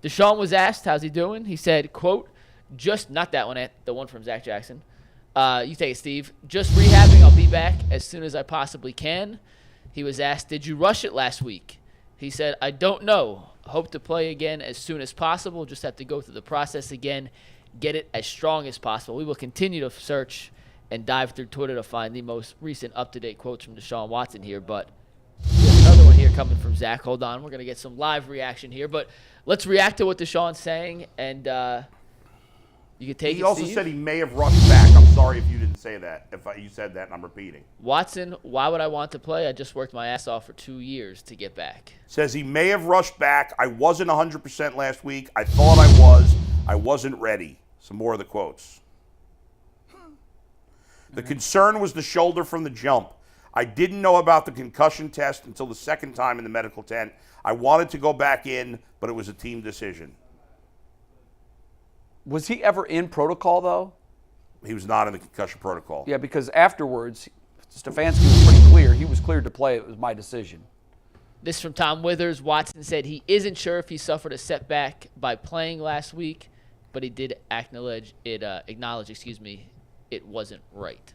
Deshaun was asked, how's he doing? He said, quote, just, not that one, the one from Zach Jackson. You take it, Steve. Just rehabbing. I'll be back as soon as I possibly can. He was asked, did you rush it last week? He said, I don't know. Hope to play again as soon as possible. Just have to go through the process again. Get it as strong as possible. We will continue to search and dive through Twitter to find the most recent up-to-date quotes from Deshaun Watson here. But there's another one here coming from Zach. Hold on. We're going to get some live reaction here. But let's react to what Deshaun's saying. And you can take it, He also Steve. said he may have rushed back. I'm sorry if you didn't say that. You said that, and I'm repeating. Watson, why would I want to play? I just worked my ass off for 2 years to get back. Says he may have rushed back. I wasn't 100% last week. I thought I was. I wasn't ready. Some more of the quotes. The concern was the shoulder from the jump. I didn't know about the concussion test until the second time in the medical tent. I wanted to go back in, but it was a team decision. Was he ever in protocol, though? He was not in the concussion protocol. Yeah, because afterwards, Stefanski was pretty clear. He was cleared to play. It was my decision. This from Tom Withers. Watson said he isn't sure if he suffered a setback by playing last week, but he did acknowledge it wasn't right.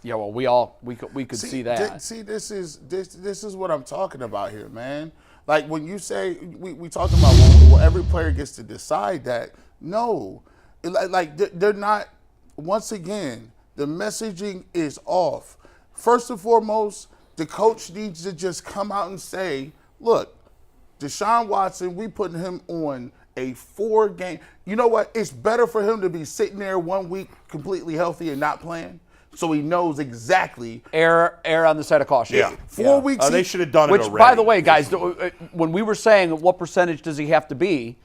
Yeah, well, we could see that. This is what I'm talking about here, man. Like when you say we talked about well, every player gets to decide that. No, they're not. Once again, the messaging is off. First and foremost, the coach needs to just come out and say, look, Deshaun Watson, we putting him on a 4-game. You know what? It's better for him to be sitting there 1 week completely healthy and not playing, so he knows exactly. Err on the side of caution. Yeah. 4 weeks. They should have done it Which, already. by the way, guys, when we were saying what percentage does he have to be,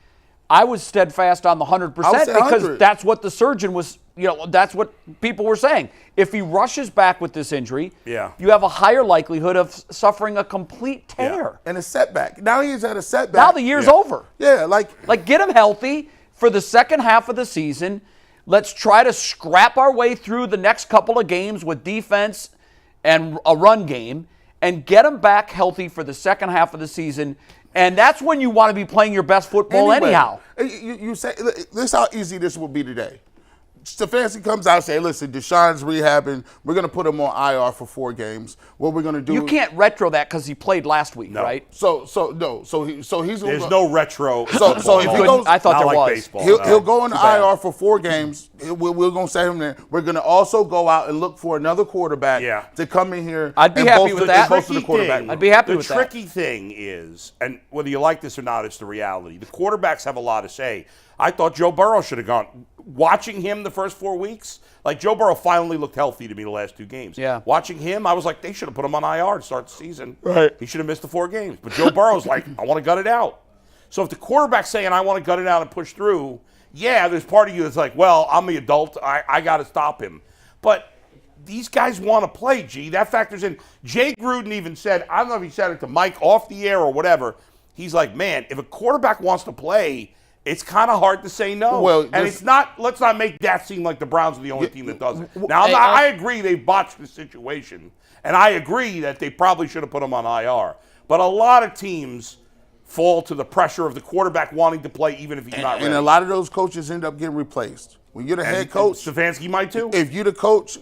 I was steadfast on the 100% because 100. that's what the surgeon was, that's what people were saying. If he rushes back with this injury, you have a higher likelihood of suffering a complete tear. And a setback. Now he's had a setback. Now the year's over. Yeah, like get him healthy for the second half of the season. Let's try to scrap our way through the next couple of games with defense and a run game and get him back healthy for the second half of the season. And that's when you want to be playing your best football anyhow. You say, this is how easy this will be today. Stefanski comes out and say, listen, Deshaun's rehabbing. We're going to put him on IR for 4 games. What we're going to do. You can't retro that because he played last week, right? So he's going There's no retro. So if he goes, I thought not there like was. baseball, He'll go on the IR for 4 games. We're going to set him there. We're going to also go out and look for another quarterback to come in here. I'd be happy with that. I'd be happy with that. The tricky thing is, and whether you like this or not, it's the reality. The quarterbacks have a lot to say. I thought Joe Burrow should have gone. Watching him the first 4 weeks, like Joe Burrow finally looked healthy to me the last 2 games. Yeah. Watching him, I was like, they should have put him on IR to start the season. Right. He should have missed the 4 games. But Joe Burrow's like, I want to gut it out. So if the quarterback's saying, I want to gut it out and push through, yeah, there's part of you that's like, well, I'm the adult. I got to stop him. But these guys want to play, G. That factors in. Jay Gruden even said, I don't know if he said it to Mike off the air or whatever. He's like, man, if a quarterback wants to play, it's kind of hard to say no. Well, and it's not, let's not make that seem like the Browns are the only team that does it. Now, I agree they botched the situation, and I agree that they probably should have put him on IR. But a lot of teams fall to the pressure of the quarterback wanting to play even if he's not ready. And a lot of those coaches end up getting replaced. When you're the head coach. Stefanski might too. If you're the coach,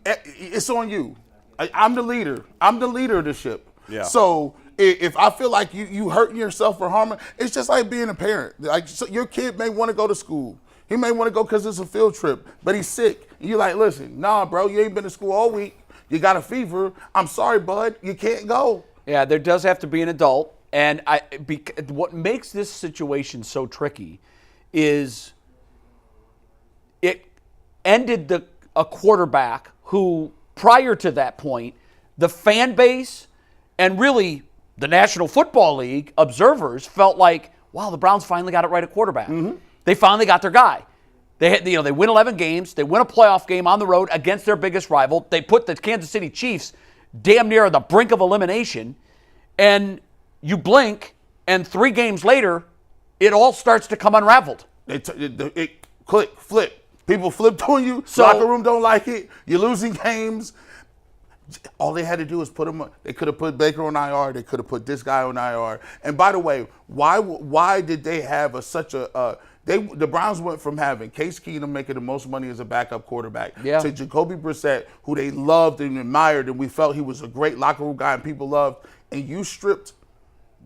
it's on you. I'm the leader. I'm the leader of the ship. Yeah. So if I feel like you hurting yourself or harming, it's just like being a parent. Like so your kid may want to go to school. He may want to go because it's a field trip, but he's sick. You're like, listen, nah, bro, you ain't been to school all week. You got a fever. I'm sorry, bud. You can't go. Yeah, there does have to be an adult. And what makes this situation so tricky is it ended a quarterback who, prior to that point, the fan base and really the National Football League observers felt like, wow, the Browns finally got it right at quarterback. Mm-hmm. They finally got their guy. They win 11 games. They win a playoff game on the road against their biggest rival. They put the Kansas City Chiefs damn near on the brink of elimination. And you blink, and 3 games later, it all starts to come unraveled. It click, flip. People flipped on you. Locker room don't like it. You're losing games. All they had to do was put him. They could have put Baker on IR. They could have put this guy on IR. And by the way, why did they have the Browns went from having Case Keenum making the most money as a backup quarterback to Jacoby Brissett, who they loved and admired, and we felt he was a great locker room guy and people loved. And you stripped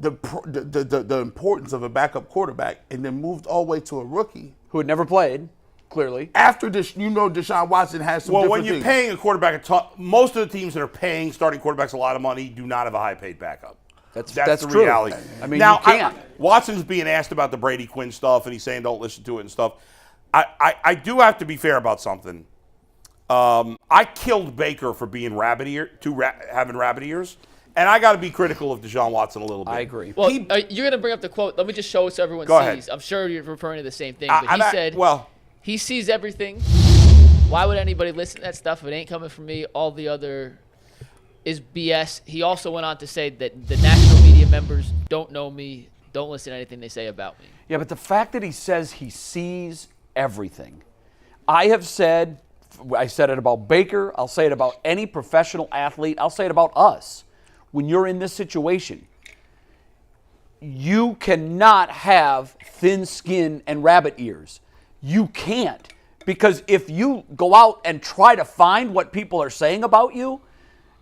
the importance of a backup quarterback and then moved all the way to a rookie who had never played, clearly. After this, Deshaun Watson has some different when you're things. paying a quarterback, most of the teams that are paying starting quarterbacks a lot of money do not have a high-paid backup. That's the true. reality. I mean, now, you can't. Watson's being asked about the Brady Quinn stuff, and he's saying don't listen to it and stuff. I do have to be fair about something. I killed Baker for being having rabbit ears, and I got to be critical of Deshaun Watson a little bit. I agree. Well, you're going to bring up the quote. Let me just show it so everyone Go sees. ahead. I'm sure you're referring to the same thing. But he said he sees everything. Why would anybody listen to that stuff if it ain't coming from me? All the other is BS. He also went on to say that the national media members don't know me, don't listen to anything they say about me. Yeah, but the fact that he says he sees everything. I said it about Baker. I'll say it about any professional athlete. I'll say it about us. When you're in this situation, you cannot have thin skin and rabbit ears. You can't. Because if you go out and try to find what people are saying about you,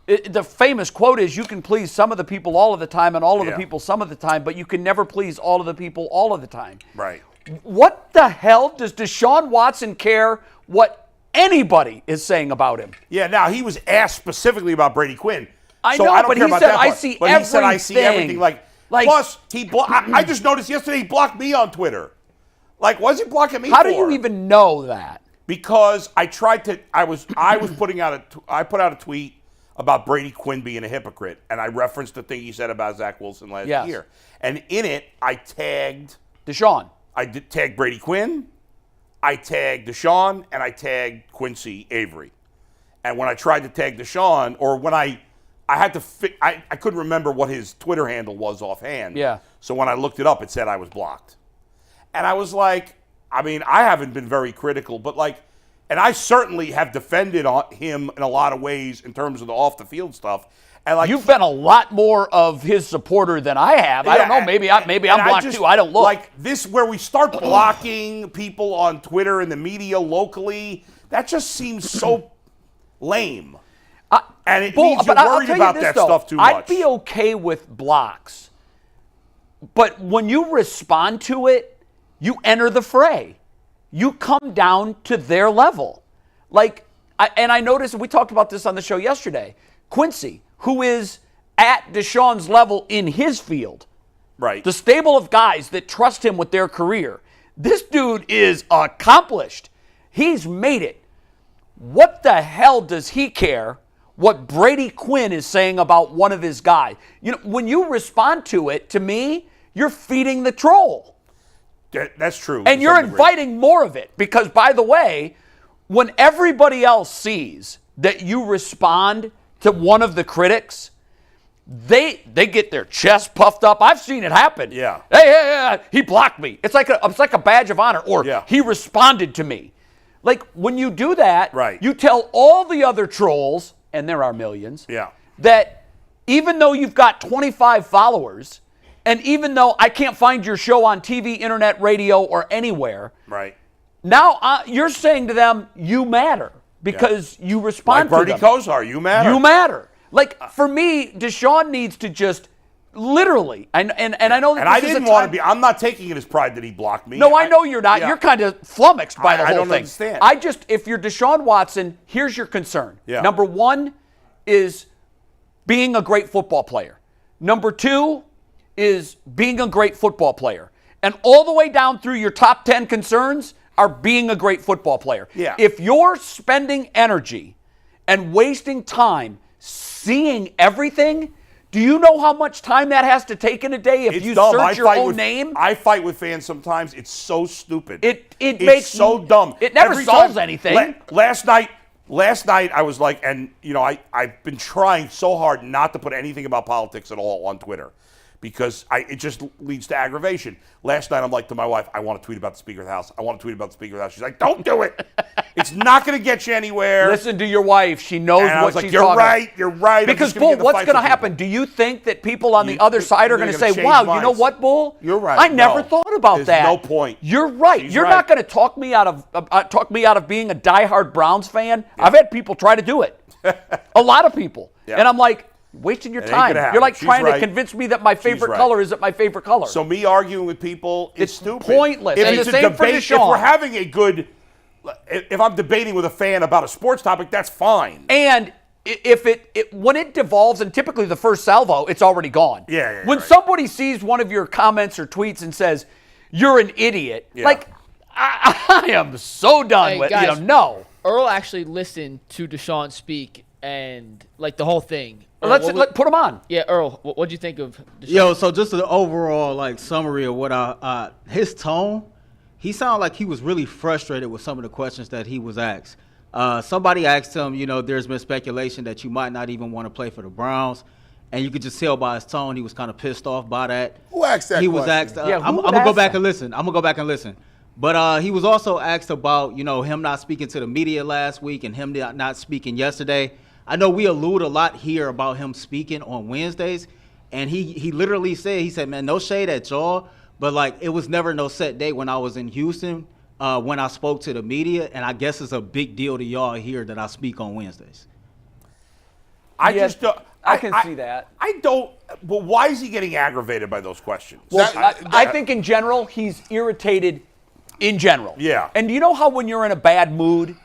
the famous quote is, you can please some of the people all of the time and all of the people some of the time, but you can never please all of the people all of the time. Right. What the hell does Deshaun Watson care what anybody is saying about him? Yeah, now he was asked specifically about Brady Quinn. I so know, I don't but care he about said, that I part. see But everything. he said, I see everything. Plus, I just noticed yesterday he blocked me on Twitter. Like, why is he blocking me How for? do you even know that? Because I put out a tweet about Brady Quinn being a hypocrite, and I referenced the thing he said about Zach Wilson last year. And in it, I tagged Deshaun. I did tag Brady Quinn, I tagged Deshaun, and I tagged Quincy Avery. And when I tried to tag Deshaun, or when I had to I couldn't remember what his Twitter handle was offhand. Yeah. So when I looked it up, it said I was blocked. And I was like, I mean, I haven't been very critical, but and I certainly have defended him in a lot of ways in terms of the off the field stuff. And you've been a lot more of his supporter than I have. I don't know. Maybe I'm blocked too. I don't look. Like this, where we start blocking people on Twitter and the media locally, that just seems so lame. And it means you're worried about that stuff too much. I'd be okay with blocks, but when you respond to it, you enter the fray. You come down to their level. I noticed, we talked about this on the show yesterday, Quincy, who is at Deshaun's level in his field. Right. The stable of guys that trust him with their career. This dude is accomplished. He's made it. What the hell does he care what Brady Quinn is saying about one of his guys? When you respond to it, to me, you're feeding the troll. That's true. And you're inviting more of it. Because, by the way, when everybody else sees that you respond to one of the critics, they get their chest puffed up. I've seen it happen. Yeah. Hey, he blocked me. It's like a badge of honor. Or he responded to me. Like, when you do that, you tell all the other trolls, and there are millions, that even though you've got 25 followers, and even though I can't find your show on TV, internet, radio, or anywhere, now you're saying to them, you matter because you respond to them. Like Bernie Kosar, you matter. You matter. Like, for me, Deshaun needs to just literally, and I know that and I didn't want to be, I'm not taking it as pride that he blocked me. No, I know you're not. You're kind of flummoxed by the whole thing. I don't understand. If you're Deshaun Watson, here's your concern. Number one is being a great football player. Number two is being a great football player. And all the way down through your top 10 concerns are being a great football player. If you're spending energy and wasting time seeing everything, do you know how much time that has to take in a day if you search your own name? I fight with fans sometimes. It's so stupid. It makes so dumb. It never solves anything. Last night I was like, and I've been trying so hard not to put anything about politics at all on Twitter. because it just leads to aggravation. Last night, I'm like to my wife, I want to tweet about the Speaker of the House. I want to tweet about the Speaker of the House. She's like, don't do it. It's not going to get you anywhere. Listen to your wife. She knows and I was what like, she's you're talking right. You're right. Because, Bull, what's going to happen? Do you think that people on the other side are going to say, change wow, minds. you know what, Bull? You're right. I never thought about There's that. no point. You're right. She's You're right. not going to talk me out of being a diehard Browns fan. Yeah. I've had people try to do it. A lot of people. Yeah. And I'm like, wasting your time. You're like trying to convince me that my favorite color isn't my favorite color. So me arguing with people is stupid. Pointless. If And it's the a same for debate, if Deshaun. we're having a good, if I'm debating with a fan about a sports topic, that's fine. And if when it devolves, and typically the first salvo, it's already gone. Yeah, when somebody sees one of your comments or tweets and says, you're an idiot, like, I am so done with guys, no. Earl actually listened to Deshaun speak and, like, the whole thing. Let's put him on. Yeah, Earl, what'd you think of Deshaun? Yo, so just the overall, like, summary of what his tone, he sounded like he was really frustrated with some of the questions that he was asked. Somebody asked him, there's been speculation that you might not even want to play for the Browns. And you could just tell by his tone he was kind of pissed off by that. Who asked that He question? was asked, I'm would going to go ask back that? and listen. I'm going to go back and listen. But he was also asked about, him not speaking to the media last week and him not speaking yesterday. I know we allude a lot here about him speaking on Wednesdays. And he literally said, man, no shade at y'all. But, like, it was never no set date when I was in Houston when I spoke to the media. And I guess it's a big deal to y'all here that I speak on Wednesdays. I just don't. I can see that. I don't. But why is he getting aggravated by those questions? Well, I think in general, he's irritated in general. Yeah. And do you know how when you're in a bad mood,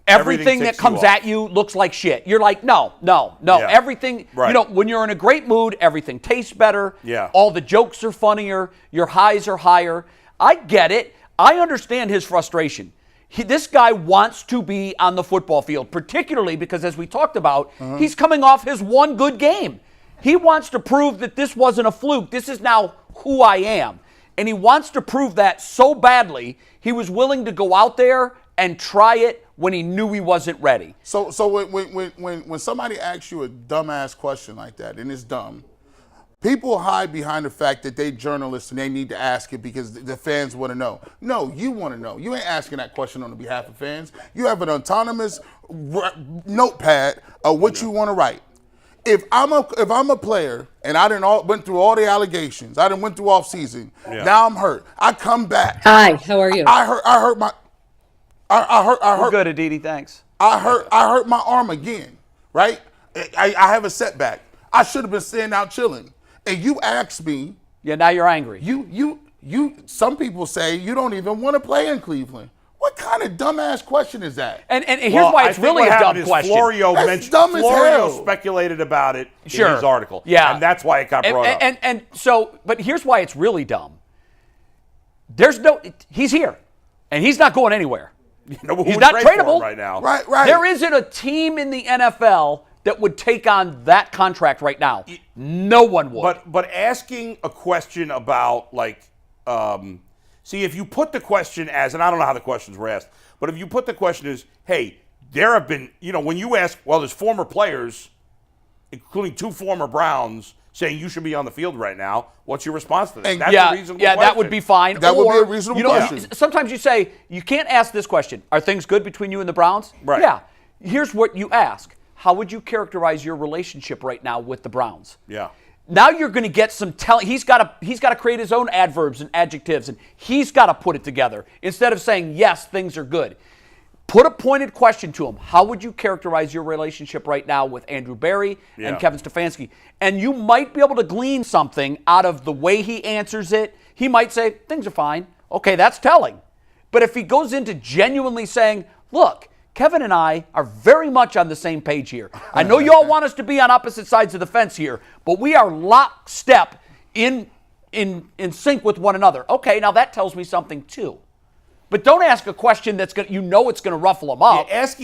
everything that ticks you comes off. at you looks like shit? You're like, no. Yeah. Everything, Right. when you're in a great mood, everything tastes better. Yeah. All the jokes are funnier. Your highs are higher. I get it. I understand his frustration. This guy wants to be on the football field, particularly because, as we talked about, he's coming off his one good game. He wants to prove that this wasn't a fluke. This is now who I am. And he wants to prove that so badly, he was willing to go out there and try it when he knew he wasn't ready. So when somebody asks you a dumbass question like that, and it's dumb, people hide behind the fact that they journalists and they need to ask it because the fans want to know. No, you want to know. You ain't asking that question on behalf of fans. You have an autonomous notepad of what you want to write. If I'm a player and I went through all the allegations, I went through off season. Yeah. Now I'm hurt. I come back. Hi, how are you? I hurt my. I hurt. Good, Aditi, thanks. I hurt my arm again. Right. I have a setback. I should have been staying out chilling. And you asked me. Yeah, now you're angry. You. Some people say you don't even want to play in Cleveland. What kind of dumbass question is that? And here's why it's really a dumb question. That's dumb as hell. Florio speculated about it in Sure. his article. Yeah. And that's why it got brought up. And so, but here's why it's really dumb. He's here, and he's not going anywhere. He's not tradable right now. Right. There isn't a team in the NFL that would take on that contract right now. No one would. But asking a question about, like, see, if you put the question as, and I don't know how the questions were asked, but if you put the question as, hey, there have been, when you ask, well, there's former players, including 2 former Browns, saying you should be on the field right now, what's your response to that? And That's a reasonable question. that would be fine. That would be a reasonable question. Sometimes you say, you can't ask this question. Are things good between you and the Browns? Right. Yeah. Here's what you ask. How would you characterize your relationship right now with the Browns? Yeah. Now you're going to get some telling. He's got to create his own adverbs and adjectives, and he's got to put it together instead of saying, yes, things are good. Put a pointed question to him. How would you characterize your relationship right now with Andrew Berry and Kevin Stefanski? And you might be able to glean something out of the way he answers it. He might say, things are fine. Okay, that's telling. But if he goes into genuinely saying, look, Kevin and I are very much on the same page here. I know you all want us to be on opposite sides of the fence here, but we are lockstep in sync with one another. Okay, now that tells me something too. But don't ask a question that's it's going to ruffle them up. Asking